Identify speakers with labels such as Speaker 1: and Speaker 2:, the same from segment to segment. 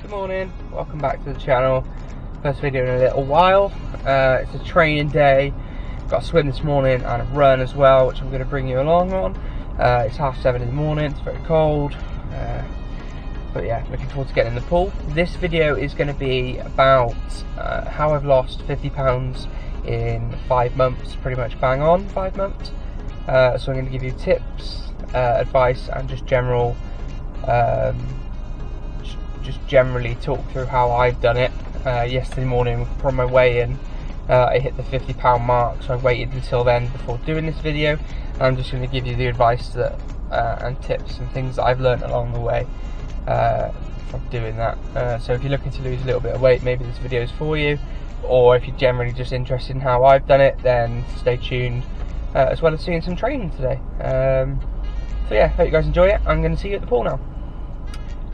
Speaker 1: Good morning, welcome back to the channel. First video in a little while. It's a training day. Got a swim this morning and a run as well, which I'm going to bring you along on. It's 7:30 in the morning, it's very cold. But yeah, looking forward to getting in the pool. This video is going to be about how I've lost 50 pounds in 5 months, pretty much bang on 5 months. So I'm going to give you tips, advice and just general generally talk through how I've done it. Yesterday morning from my weigh-in, I hit the 50 pound mark, so I waited until then before doing this video. And I'm just going to give you the advice that and tips and things that I've learned along the way from doing that. So if you're looking to lose a little bit of weight, maybe this video is for you, or if you're generally just interested in how I've done it, then stay tuned, as well as seeing some training today. So yeah, hope you guys enjoy it. I'm going to see you at the pool now.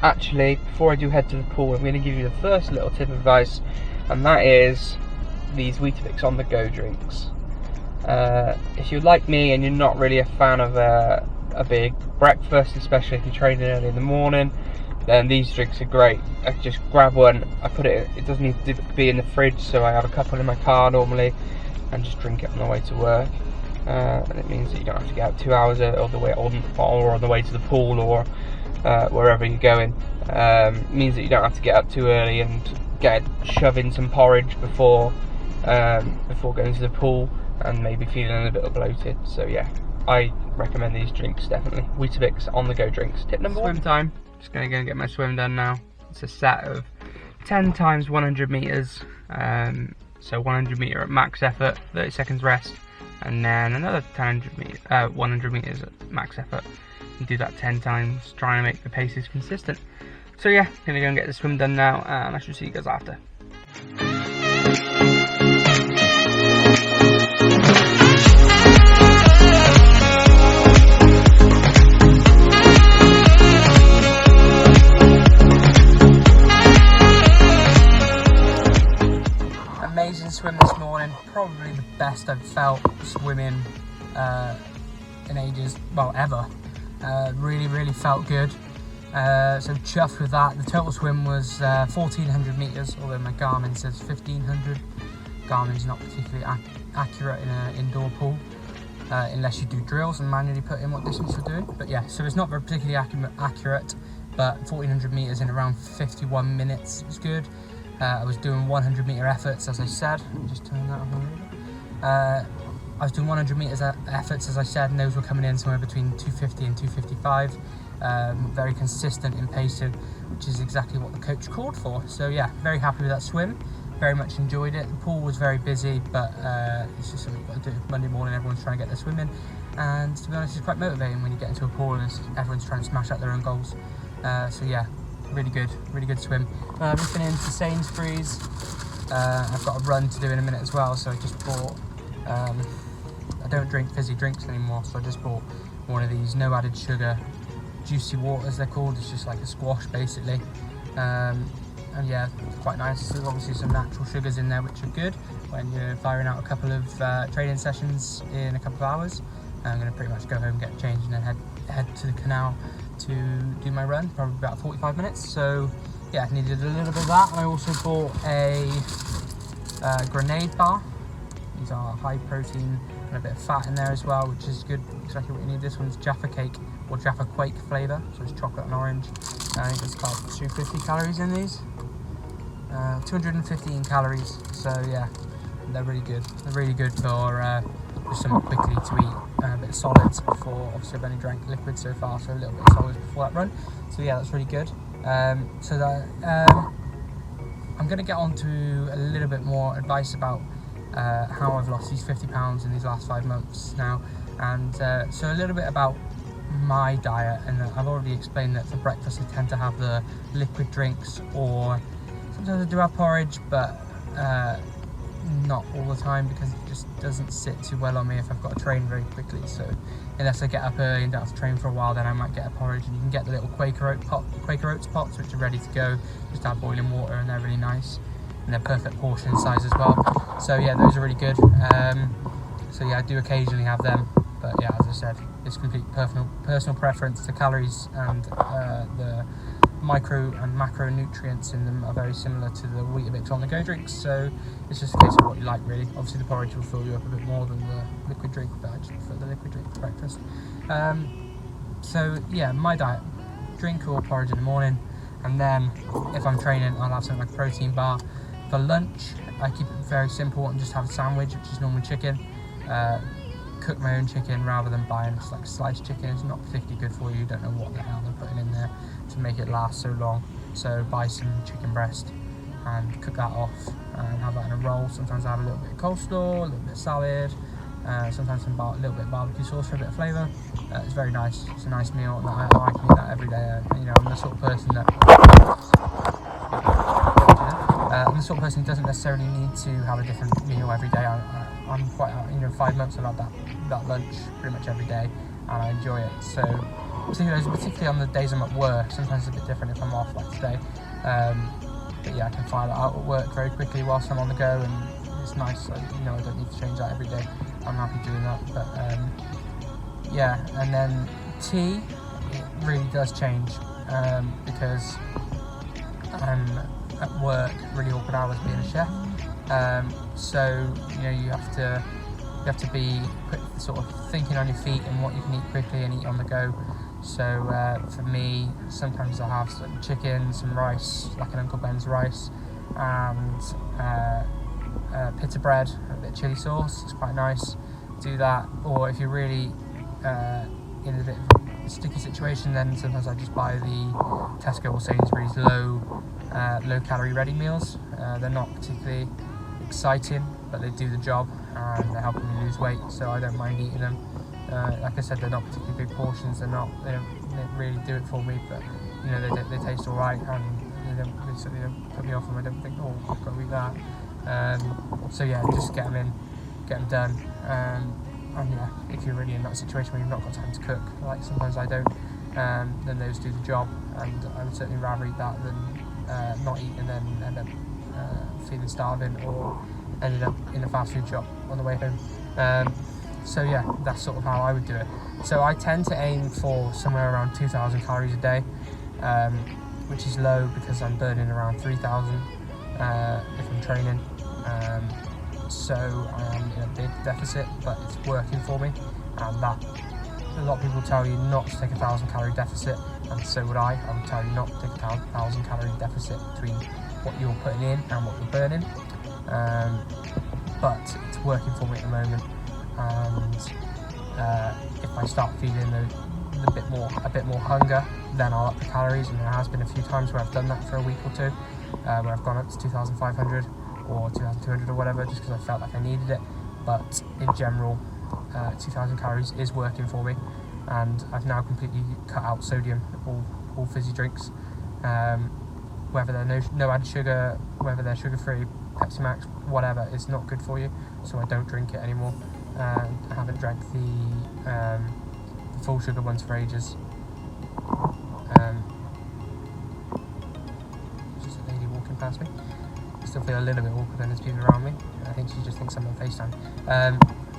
Speaker 1: Actually, before I do head to the pool, I'm going to give you the first little tip of advice, and that is these Weetabix on the go drinks. If you're like me and you're not really a fan of a big breakfast, especially if you're training early in the morning, then these drinks are great. I just grab one, I put it doesn't need to be in the fridge, so I have a couple in my car normally and just drink it on the way to work. And it means that you don't have to get out 2 hours all the way on the way to the pool or wherever you're going. Means that you don't have to get up too early and shove in some porridge before going to the pool and maybe feeling a little bit bloated. So yeah, I recommend these drinks definitely. Weetabix on the go drinks. Tip number 1. Swim time. Just gonna go and get my swim done now. It's a set of 10 times 100 meters. So 100 meter at max effort, 30 seconds rest, and then another 100 meters at max effort. And do that 10 times, trying to make the paces consistent. So yeah, gonna go and get the swim done now, and I should see you guys after. Amazing swim this morning, probably the best I've felt swimming in ages, well ever. Really felt good, so chuffed with that. The total swim was 1400 meters, although my Garmin says 1500. Garmin's not particularly accurate in an indoor pool, unless you do drills and manually put in what distance you're doing. But yeah, so it's not very particularly accurate, but 1400 meters in around 51 minutes was good. I was doing 100 meter efforts, as I said. Let me just turn that on a little bit. I was doing 100 meters efforts, as I said, and those were coming in somewhere between 250 and 255. Very consistent in pacing, which is exactly what the coach called for. So yeah, very happy with that swim. Very much enjoyed it. The pool was very busy, but it's just something you've got to do. Monday morning, everyone's trying to get their swim in, and to be honest, it's quite motivating when you get into a pool and everyone's trying to smash out their own goals. So yeah, really good swim. We've been into Sainsbury's. I've got a run to do in a minute as well, so I just bought. I don't drink fizzy drinks anymore, so I just bought one of these no added sugar juicy waters, they're called. It's just like a squash basically, and yeah, it's quite nice. There's obviously some natural sugars in there which are good when you're firing out a couple of training sessions in a couple of hours. I'm going to pretty much go home, get changed, and then head to the canal to do my run, probably about 45 minutes. So yeah, I needed a little bit of that. And I also bought a grenade bar. These are high protein and a bit of fat in there as well, which is good, exactly what you need. This one's Jaffa Cake or Jaffa Quake flavour, so it's chocolate and orange. I think it's about 250 calories in these. 215 calories, so yeah, they're really good. They're really good for just something quickly to eat, a bit of solids before. Obviously I've only drank liquid so far, so a little bit of solids before that run. So yeah, that's really good. So that I'm going to get on to a little bit more advice about how I've lost these 50 pounds in these last 5 months now, and so a little bit about my diet. And I've already explained that for breakfast I tend to have the liquid drinks, or sometimes I do have porridge, but not all the time, because it just doesn't sit too well on me if I've got to train very quickly. So unless I get up early and don't have to train for a while, then I might get a porridge. And you can get the little Quaker Oats pots, which are ready to go. Just add boiling water and they're really nice, and they're perfect portion size as well. So yeah, those are really good. So yeah, I do occasionally have them, but yeah, as I said, it's complete personal preference. The calories and the micro and macronutrients in them are very similar to the Weetabix on-the-go drinks, so it's just a case of what you like, really. Obviously the porridge will fill you up a bit more than the liquid drink, but I just prefer the liquid drink for breakfast. So yeah, my diet: drink or porridge in the morning, and then if I'm training, I'll have something like a protein bar. For lunch, I keep it very simple and just have a sandwich, which is normally chicken. Cook my own chicken rather than buying just like sliced chicken. It's not particularly good for you. You don't know what the hell they're putting in there to make it last so long. So buy some chicken breast and cook that off and have that in a roll. Sometimes I have a little bit of coleslaw, a little bit of salad, sometimes some a little bit of barbecue sauce for a bit of flavour. It's very nice. It's a nice meal, and I can eat that every day. You know, I'm the sort of person that who doesn't necessarily need to have a different meal every day. I'm quite, 5 months I've had that lunch pretty much every day, and I enjoy it. So particularly on the days I'm at work, sometimes it's a bit different if I'm off like today. But yeah, I can fire that out at work very quickly whilst I'm on the go, and it's nice. I don't need to change that every day. I'm happy doing that. But yeah, and then tea, it really does change because I'm at work, really awkward hours being a chef. So you have to be sort of thinking on your feet and what you can eat quickly and eat on the go. So for me, sometimes I'll have some chicken, some rice, like an Uncle Ben's rice, and pita bread, a bit of chili sauce. It's quite nice. Do that. Or if you're really in a bit of a sticky situation, then sometimes I just buy the Tesco or Sainsbury's low calorie ready meals. They're not particularly exciting, but they do the job and they're helping me lose weight, so I don't mind eating them. Like I said, they're not particularly big portions. They don't really do it for me, but they taste all right, and they certainly don't put me off them. I don't think, I've got to eat that. So yeah, just get them in, get them done. And yeah, if you're really in that situation where you've not got time to cook, like sometimes I don't, then those do the job, and I would certainly rather eat that than not eat and then end up feeling starving or ended up in a fast food shop on the way home. So yeah, that's sort of how I would do it. So I tend to aim for somewhere around 2,000 calories a day, which is low because I'm burning around 3,000 if I'm training. So I am in a big deficit, but it's working for me, and that a lot of people tell you not to take a 1,000 calorie deficit, and so would I. I would tell you not to take a 1,000 calorie deficit between what you're putting in and what you're burning, but it's working for me at the moment. And if I start feeling a bit more hunger, then I'll up the calories. And there has been a few times where I've done that for a week or two, where I've gone up to 2,500 or 2,200 or whatever, just because I felt like I needed it. But in general, 2,000 calories is working for me, and I've now completely cut out sodium, all fizzy drinks, whether they're no added sugar, whether they're sugar-free, Pepsi Max, whatever. It's not good for you, so I don't drink it anymore. I haven't drank the full sugar ones for ages. Just a lady walking past me. I still feel a little bit awkward when there's people around me. I think she just thinks I'm on FaceTime.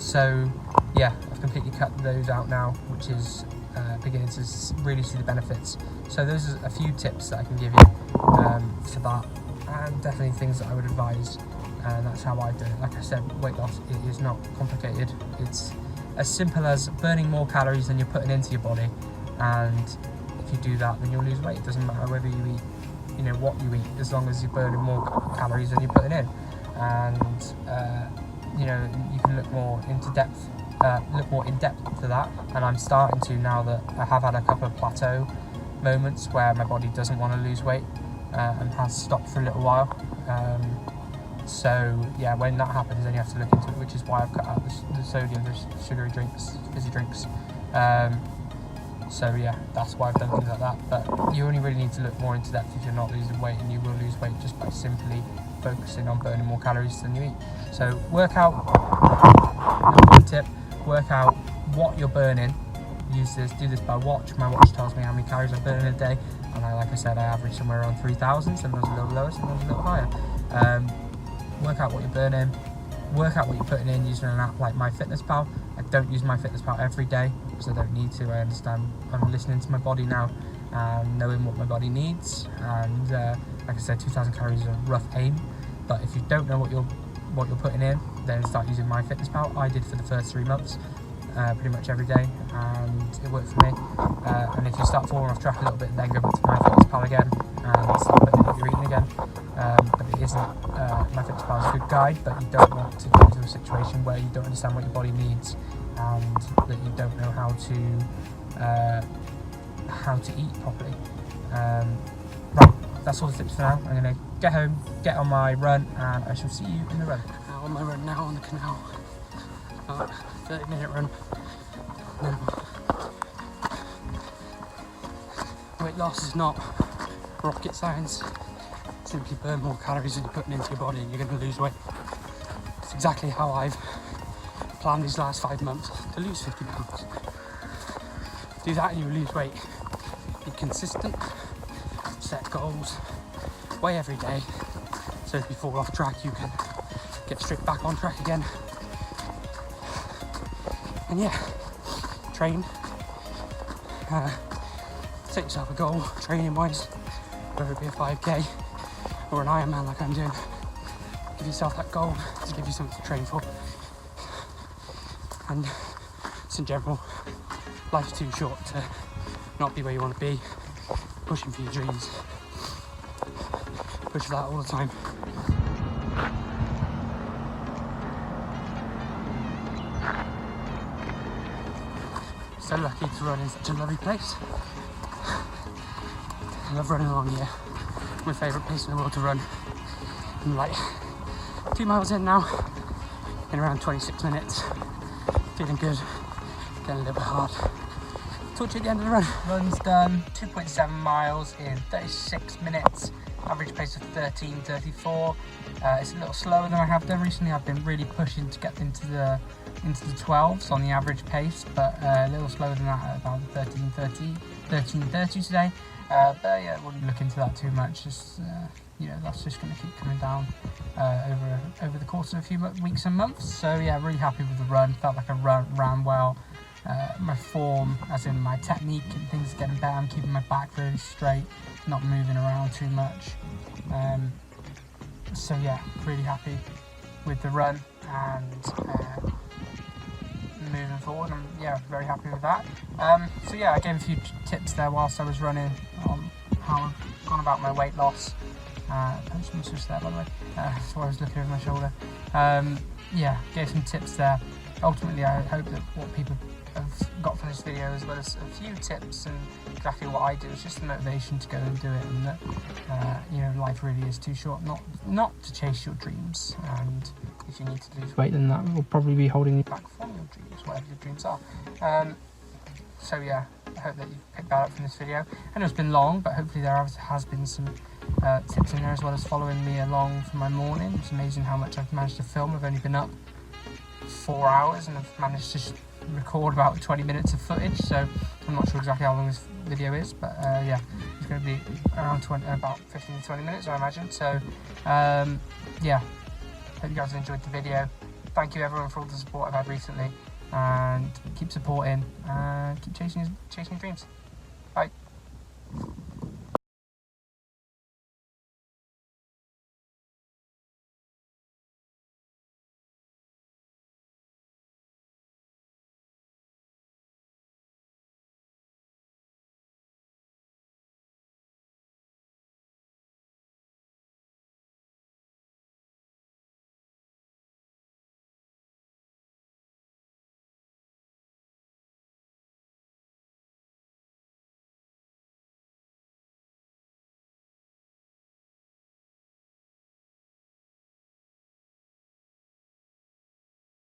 Speaker 1: So yeah, I've completely cut those out now, which is beginning to really see the benefits. So those are a few tips that I can give you for that, and definitely things that I would advise. And that's how I do it. Like I said, weight loss is not complicated. It's as simple as burning more calories than you're putting into your body, and if you do that, then you'll lose weight. It doesn't matter whether you eat, what you eat, as long as you're burning more calories than you're putting in. And you can look more in depth to that. And I'm starting to, now that I have had a couple of plateau moments where my body doesn't want to lose weight and has stopped for a little while. So yeah, when that happens, then you have to look into it, which is why I've cut out the sodium, the sugary drinks, fizzy drinks. So yeah, that's why I've done things like that. But you only really need to look more into depth if you're not losing weight, and you will lose weight just by simply focusing on burning more calories than you eat. So work out, number one tip, work out what you're burning. Do this by watch. My watch tells me how many calories I burn in a day, and like I said, I average somewhere around 3,000, sometimes a little lower, sometimes a little higher. Work out what you're burning, work out what you're putting in using an app like MyFitnessPal. I don't use MyFitnessPal every day because I don't need to. I understand, I'm listening to my body now, and knowing what my body needs. And like I said, 2,000 calories is a rough aim, but if you don't know what you're putting in, then start using MyFitnessPal. I did for the first 3 months, pretty much every day, and it worked for me. And if you start falling off track a little bit, then go back to MyFitnessPal again and start putting in what you're eating again. But it isn't, MyFitnessPal is a good guide, but you don't want to get into a situation where you don't understand what your body needs and that you don't know how to eat properly. Right, that's all the tips for now. I'm going to get home, get on my run, and I shall see you in the run. On my run now on the canal. 30-minute run. Weight loss is not rocket science. Simply burn more calories than you're putting into your body and you're going to lose weight. It's exactly how I've planned these last 5 months, to lose 50 pounds. Do that and you lose weight. Be consistent, set goals, weigh every day, so if you fall off track you can get straight back on track again. And yeah, train, set yourself a goal training wise, whether it be a 5k or an Ironman like I'm doing. Give yourself that goal to give you something to train for. And just in general, life's too short to not be where you want to be. Pushing for your dreams. Push for that all the time. So lucky to run in such a lovely place. I love running along here. My favourite place in the world to run. I'm like 2 miles in now, in around 26 minutes. Feeling good, getting a little bit hard. Talk to you at the end of the run. Run's done, 2.7 miles in 36 minutes. Average pace of 13:34. It's a little slower than I have done recently. I've been really pushing to get into the 12s on the average pace, but a little slower than that at about 13:30 today. But yeah, I wouldn't look into that too much. Just that's just going to keep coming down over the course of a few weeks and months. So yeah, really happy with the run. Felt like I ran well. My form, as in my technique and things, are getting better. I'm keeping my back really straight, not moving around too much. So yeah, really happy with the run and moving forward. I'm very happy with that. So yeah, I gave a few tips there whilst I was running on how I've gone about my weight loss. Postman's just there, by the way. That's why I was looking over my shoulder. Gave some tips there. Ultimately, I hope that what people have got from this video, as well as a few tips and exactly what I do, is just the motivation to go and do it, and that life really is too short not to chase your dreams. And if you need to lose weight, then that will probably be holding you back from your dreams, whatever your dreams are. So yeah, I hope that you've picked that up from this video. I know it's been long, but hopefully there has been some tips in there, as well as following me along for my morning. It's amazing how much I've managed to film. I've only been up 4 hours and I've managed to record about 20 minutes of footage, so I'm not sure exactly how long this video is, but it's going to be around about 15 to 20 minutes, I imagine. So hope you guys have enjoyed the video. Thank you everyone for all the support I've had recently, and keep supporting and keep chasing dreams. Bye.